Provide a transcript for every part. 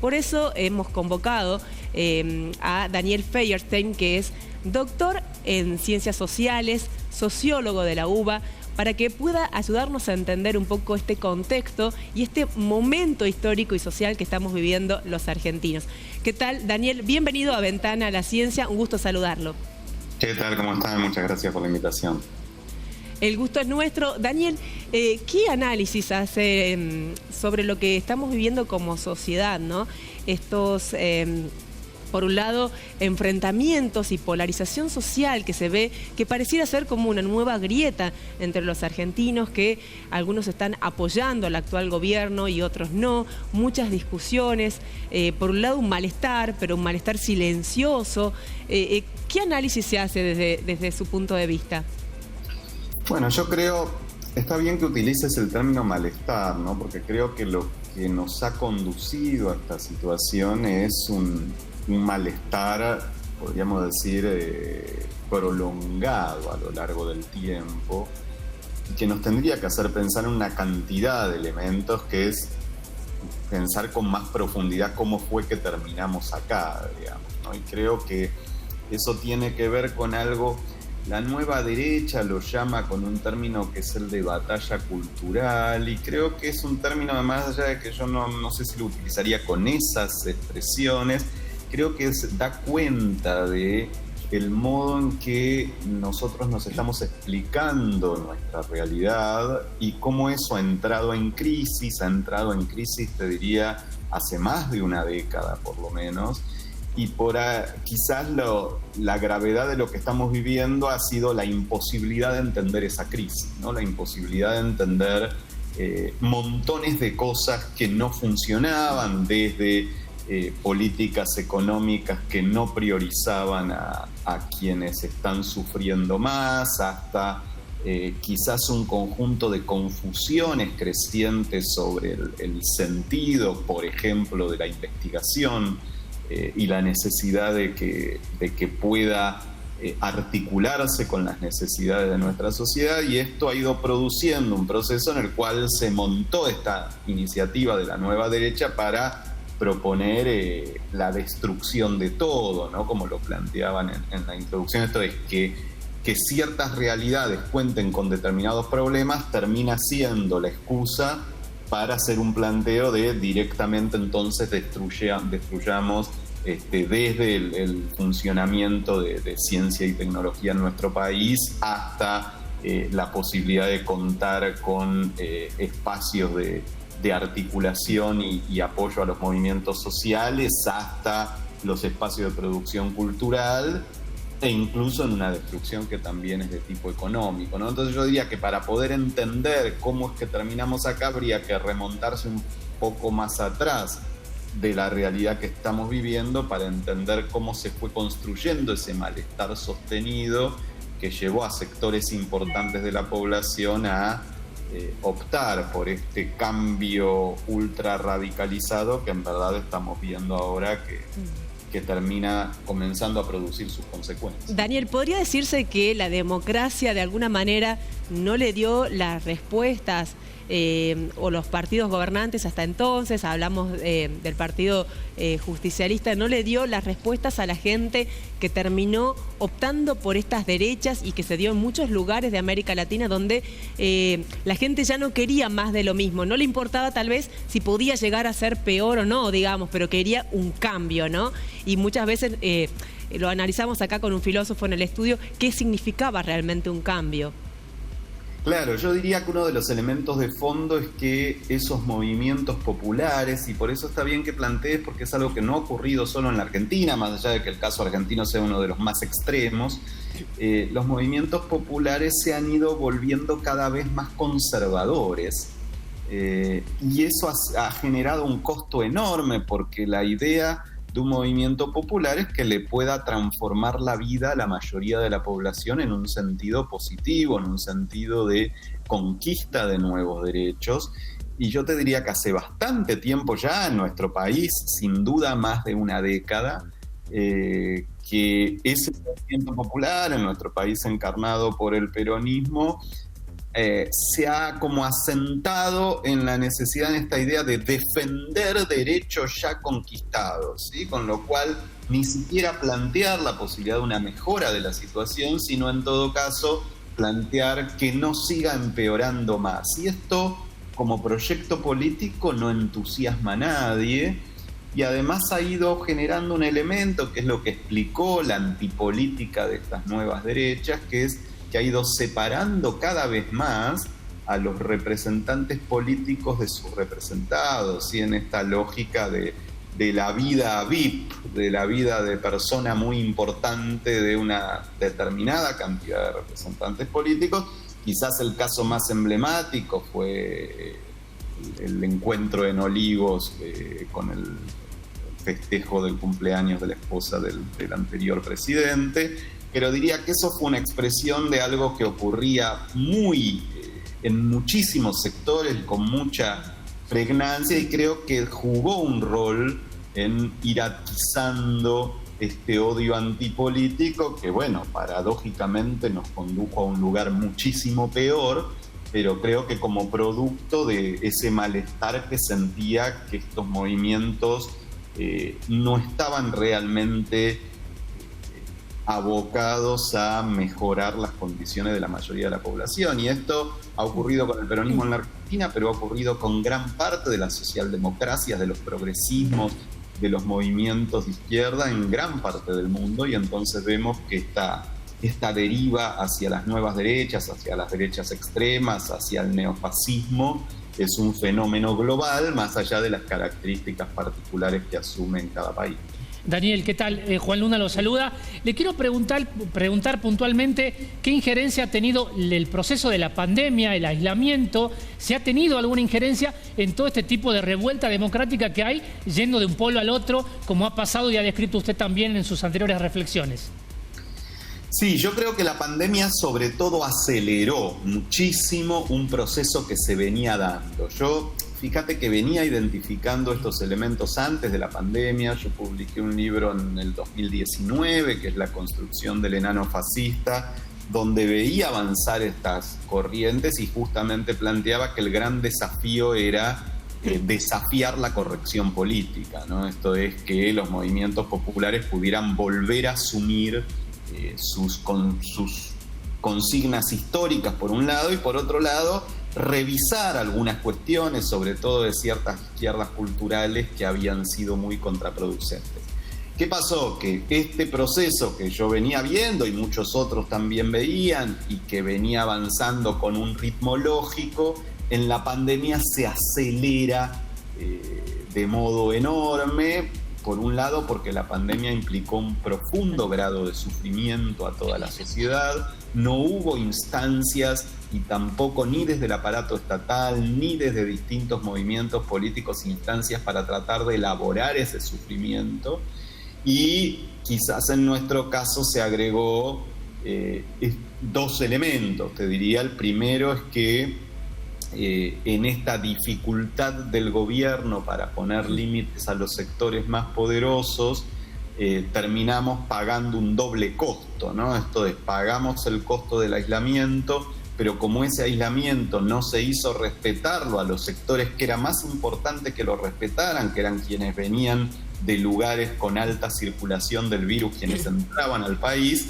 Por eso hemos convocado a Daniel Feierstein, que es doctor en Ciencias Sociales, sociólogo de la UBA, para que pueda ayudarnos a entender un poco este contexto y este momento histórico y social que estamos viviendo los argentinos. ¿Qué tal, Daniel? Bienvenido a Ventana a la Ciencia, un gusto saludarlo. ¿Qué tal? ¿Cómo están? Muchas gracias por la invitación. El gusto es nuestro. Daniel, ¿qué análisis hace sobre lo que estamos viviendo como sociedad, ¿no? Estos, por un lado, enfrentamientos y polarización social que se ve, que pareciera ser como una nueva grieta entre los argentinos, que algunos están apoyando al actual gobierno y otros no, muchas discusiones, por un lado un malestar, pero un malestar silencioso. ¿Qué análisis se hace desde su punto de vista? Bueno, yo creo, está bien que utilices el término malestar, ¿no? Porque creo que lo que nos ha conducido a esta situación es un malestar, podríamos decir, prolongado a lo largo del tiempo, y que nos tendría que hacer pensar en una cantidad de elementos, que es pensar con más profundidad cómo fue que terminamos acá, digamos, ¿no? Y creo que eso tiene que ver con algo. La nueva derecha lo llama con un término que es el de batalla cultural, y creo que es un término, más allá de que yo no sé si lo utilizaría con esas expresiones, creo que da cuenta de el modo en que nosotros nos estamos explicando nuestra realidad y cómo eso ha entrado en crisis, te diría, hace más de una década por lo menos. Y quizás la gravedad de lo que estamos viviendo ha sido la imposibilidad de entender esa crisis, ¿no? La imposibilidad de entender montones de cosas que no funcionaban, desde políticas económicas que no priorizaban a quienes están sufriendo más, hasta quizás un conjunto de confusiones crecientes sobre el sentido, por ejemplo, de la investigación, y la necesidad de que pueda articularse con las necesidades de nuestra sociedad, y esto ha ido produciendo un proceso en el cual se montó esta iniciativa de la nueva derecha para proponer la destrucción de todo, ¿no? Como lo planteaban en la introducción, esto es que ciertas realidades cuenten con determinados problemas termina siendo la excusa para hacer un planteo de directamente entonces destruyamos desde el funcionamiento de ciencia y tecnología en nuestro país hasta la posibilidad de contar con espacios de articulación y apoyo a los movimientos sociales, hasta los espacios de producción cultural, e incluso en una destrucción que también es de tipo económico, ¿no? Entonces yo diría que para poder entender cómo es que terminamos acá habría que remontarse un poco más atrás de la realidad que estamos viviendo para entender cómo se fue construyendo ese malestar sostenido que llevó a sectores importantes de la población a optar por este cambio ultra radicalizado que en verdad estamos viendo ahora que termina comenzando a producir sus consecuencias. Daniel, ¿podría decirse que la democracia de alguna manera no le dio las respuestas o los partidos gobernantes hasta entonces, hablamos del partido justicialista, no le dio las respuestas a la gente que terminó optando por estas derechas y que se dio en muchos lugares de América Latina donde la gente ya no quería más de lo mismo, no le importaba tal vez si podía llegar a ser peor o no, digamos, pero quería un cambio, ¿no? Y muchas veces lo analizamos acá con un filósofo en el estudio, ¿qué significaba realmente un cambio? Claro, yo diría que uno de los elementos de fondo es que esos movimientos populares, y por eso está bien que plantees, porque es algo que no ha ocurrido solo en la Argentina, más allá de que el caso argentino sea uno de los más extremos, los movimientos populares se han ido volviendo cada vez más conservadores, y eso ha generado un costo enorme, porque la idea de un movimiento popular es que le pueda transformar la vida a la mayoría de la población en un sentido positivo, en un sentido de conquista de nuevos derechos. Y yo te diría que hace bastante tiempo ya en nuestro país, sin duda más de una década, que ese movimiento popular en nuestro país encarnado por el peronismo se ha como asentado en la necesidad, en esta idea de defender derechos ya conquistados, ¿sí? Con lo cual ni siquiera plantear la posibilidad de una mejora de la situación, sino en todo caso plantear que no siga empeorando más. Y esto, como proyecto político, no entusiasma a nadie, y además ha ido generando un elemento que es lo que explicó la antipolítica de estas nuevas derechas, que es que ha ido separando cada vez más a los representantes políticos de sus representados, ¿sí? En esta lógica de la vida VIP, de la vida de persona muy importante de una determinada cantidad de representantes políticos. Quizás el caso más emblemático fue el encuentro en Olivos con el festejo del cumpleaños de la esposa del anterior presidente, pero diría que eso fue una expresión de algo que ocurría en muchísimos sectores, con mucha pregnancia, y creo que jugó un rol en ir atizando este odio antipolítico que, bueno, paradójicamente nos condujo a un lugar muchísimo peor, pero creo que como producto de ese malestar que sentía que estos movimientos no estaban realmente abocados a mejorar las condiciones de la mayoría de la población. Y esto ha ocurrido con el peronismo en la Argentina, pero ha ocurrido con gran parte de las socialdemocracias, de los progresismos, de los movimientos de izquierda en gran parte del mundo, y entonces vemos que esta deriva hacia las nuevas derechas, hacia las derechas extremas, hacia el neofascismo, es un fenómeno global, más allá de las características particulares que asume en cada país. Daniel, ¿qué tal? Juan Luna lo saluda. Le quiero preguntar puntualmente qué injerencia ha tenido el proceso de la pandemia, el aislamiento. ¿Se ha tenido alguna injerencia en todo este tipo de revuelta democrática que hay, yendo de un polo al otro, como ha pasado y ha descrito usted también en sus anteriores reflexiones? Sí, yo creo que la pandemia sobre todo aceleró muchísimo un proceso que se venía dando. Fíjate que venía identificando estos elementos antes de la pandemia. Yo publiqué un libro en el 2019, que es La construcción del enano fascista, donde veía avanzar estas corrientes y justamente planteaba que el gran desafío era desafiar la corrección política, ¿no? Esto es que los movimientos populares pudieran volver a asumir sus consignas históricas por un lado, y por otro lado revisar algunas cuestiones, sobre todo de ciertas izquierdas culturales que habían sido muy contraproducentes. ¿Qué pasó? Que este proceso que yo venía viendo y muchos otros también veían, y que venía avanzando con un ritmo lógico, en la pandemia se acelera de modo enorme. Por un lado, porque la pandemia implicó un profundo grado de sufrimiento a toda la sociedad. No hubo instancias, y tampoco ni desde el aparato estatal, ni desde distintos movimientos políticos, instancias para tratar de elaborar ese sufrimiento. Y quizás en nuestro caso se agregó dos elementos, te diría. El primero es que en esta dificultad del gobierno para poner límites a los sectores más poderosos, terminamos pagando un doble costo, ¿no? Esto es, pagamos el costo del aislamiento, pero como ese aislamiento no se hizo respetarlo a los sectores que era más importante que lo respetaran, que eran quienes venían de lugares con alta circulación del virus, quienes entraban al país,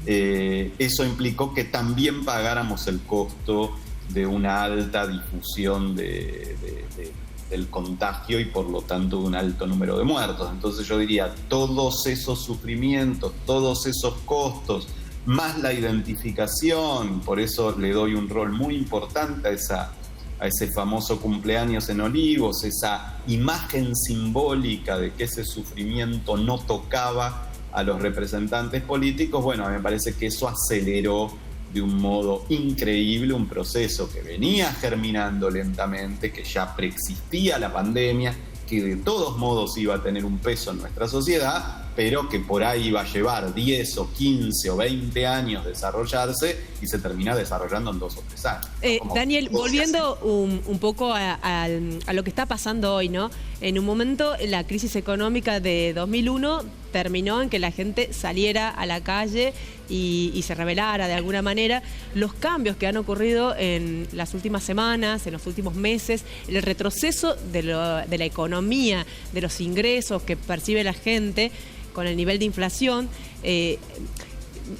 eso implicó que también pagáramos el costo de una alta difusión del contagio y por lo tanto de un alto número de muertos. Entonces yo diría, todos esos sufrimientos, todos esos costos, más la identificación, por eso le doy un rol muy importante a ese famoso cumpleaños en Olivos, esa imagen simbólica de que ese sufrimiento no tocaba a los representantes políticos. Bueno, me parece que eso aceleró de un modo increíble un proceso que venía germinando lentamente, que ya preexistía la pandemia, que de todos modos iba a tener un peso en nuestra sociedad, pero que por ahí va a llevar 10 o 15 o 20 años desarrollarse y se termina desarrollando en 2 o 3 años. Daniel, volviendo un poco a lo que está pasando hoy, ¿no? En un momento la crisis económica de 2001 terminó en que la gente saliera a la calle y se rebelara de alguna manera. Los cambios que han ocurrido en las últimas semanas, en los últimos meses, el retroceso de la economía, de los ingresos que percibe la gente con el nivel de inflación,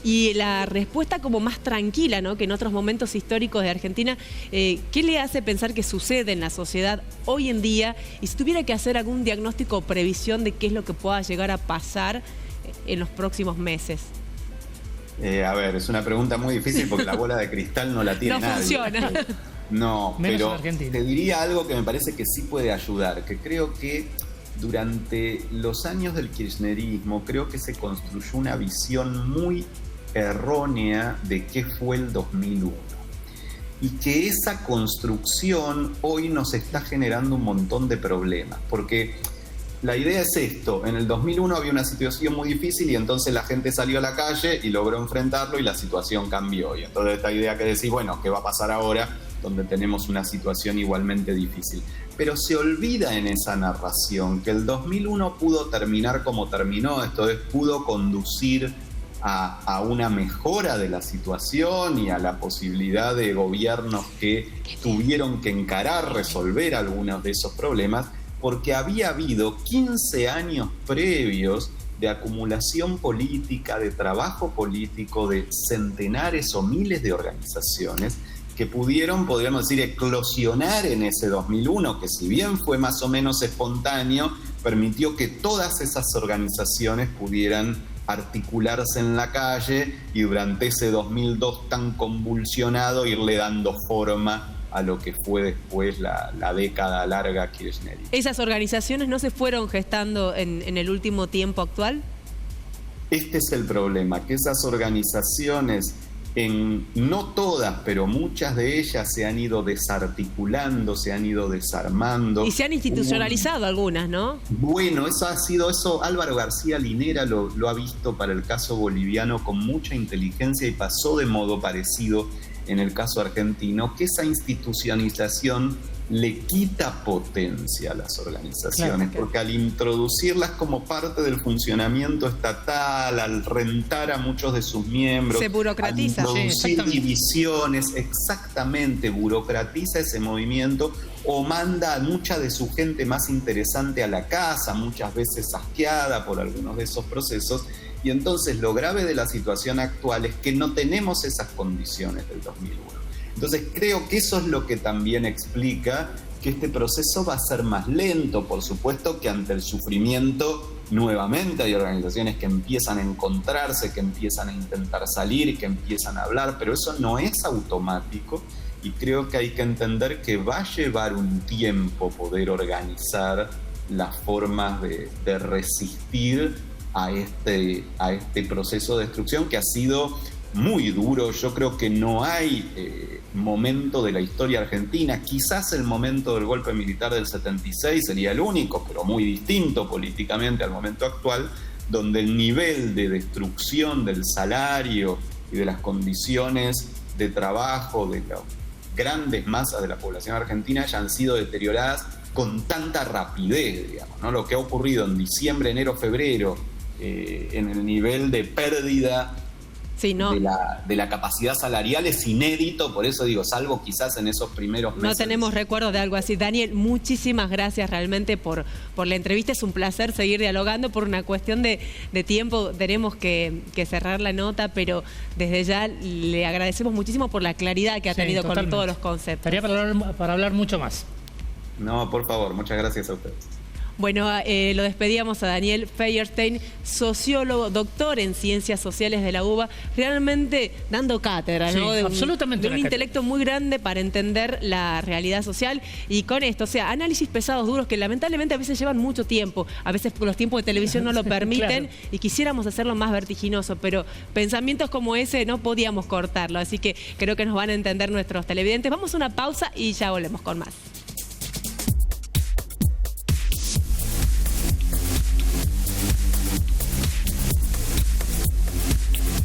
y la respuesta como más tranquila, ¿no?, que en otros momentos históricos de Argentina. ¿Qué le hace pensar que sucede en la sociedad hoy en día? Y si tuviera que hacer algún diagnóstico o previsión de qué es lo que pueda llegar a pasar en los próximos meses. A ver, es una pregunta muy difícil porque la bola de cristal no la tiene nadie. No funciona. No, menos pero te diría algo que me parece que sí puede ayudar, que creo que durante los años del kirchnerismo creo que se construyó una visión muy errónea de qué fue el 2001 y que esa construcción hoy nos está generando un montón de problemas, porque la idea es esto: en el 2001 había una situación muy difícil y entonces la gente salió a la calle y logró enfrentarlo y la situación cambió, y entonces esta idea que decís, bueno, ¿qué va a pasar ahora donde tenemos una situación igualmente difícil? Pero se olvida en esa narración que el 2001 pudo terminar como terminó, esto es, pudo conducir a una mejora de la situación y a la posibilidad de gobiernos que tuvieron que encarar, resolver algunos de esos problemas, porque había habido 15 años previos de acumulación política, de trabajo político, de centenares o miles de organizaciones que pudieron, podríamos decir, eclosionar en ese 2001, que si bien fue más o menos espontáneo, permitió que todas esas organizaciones pudieran articularse en la calle y durante ese 2002 tan convulsionado irle dando forma a lo que fue después la década larga kirchnerista. ¿Esas organizaciones no se fueron gestando en el último tiempo actual? Este es el problema, que esas organizaciones, no todas, pero muchas de ellas se han ido desarticulando, se han ido desarmando. Y se han institucionalizado algunas, ¿no? Bueno, eso Álvaro García Linera lo ha visto para el caso boliviano con mucha inteligencia y pasó de modo parecido en el caso argentino, que esa institucionalización le quita potencia a las organizaciones, claro, porque al introducirlas como parte del funcionamiento estatal, al rentar a muchos de sus miembros, se burocratiza, al introducir divisiones, exactamente, burocratiza ese movimiento o manda a mucha de su gente más interesante a la casa, muchas veces asqueada por algunos de esos procesos. Y entonces lo grave de la situación actual es que no tenemos esas condiciones del 2001. Entonces creo que eso es lo que también explica que este proceso va a ser más lento. Por supuesto que ante el sufrimiento nuevamente hay organizaciones que empiezan a encontrarse, que empiezan a intentar salir, que empiezan a hablar, pero eso no es automático y creo que hay que entender que va a llevar un tiempo poder organizar las formas de resistir a este proceso de destrucción que ha sido muy duro. Yo creo que no hay momento de la historia argentina, quizás el momento del golpe militar del 76 sería el único, pero muy distinto políticamente al momento actual, donde el nivel de destrucción del salario y de las condiciones de trabajo de las grandes masas de la población argentina hayan sido deterioradas con tanta rapidez, digamos, ¿no? Lo que ha ocurrido en diciembre, enero, febrero, en el nivel de pérdida de la capacidad salarial es inédito, por eso digo, salvo quizás en esos primeros meses. No tenemos recuerdo de algo así. Daniel, muchísimas gracias realmente por la entrevista. Es un placer seguir dialogando. Por una cuestión de tiempo tenemos que cerrar la nota, pero desde ya le agradecemos muchísimo por la claridad que ha tenido con todos los conceptos. Estaría para hablar mucho más. No, por favor, muchas gracias a ustedes. Bueno, lo despedíamos a Daniel Feuerstein, sociólogo, doctor en Ciencias Sociales de la UBA, realmente dando cátedra, ¿no? Absolutamente. De un intelecto muy grande para entender la realidad social y con esto, o sea, análisis pesados, duros, que lamentablemente a veces llevan mucho tiempo, a veces los tiempos de televisión no lo permiten, claro, y quisiéramos hacerlo más vertiginoso, pero pensamientos como ese no podíamos cortarlo, así que creo que nos van a entender nuestros televidentes. Vamos a una pausa y ya volvemos con más.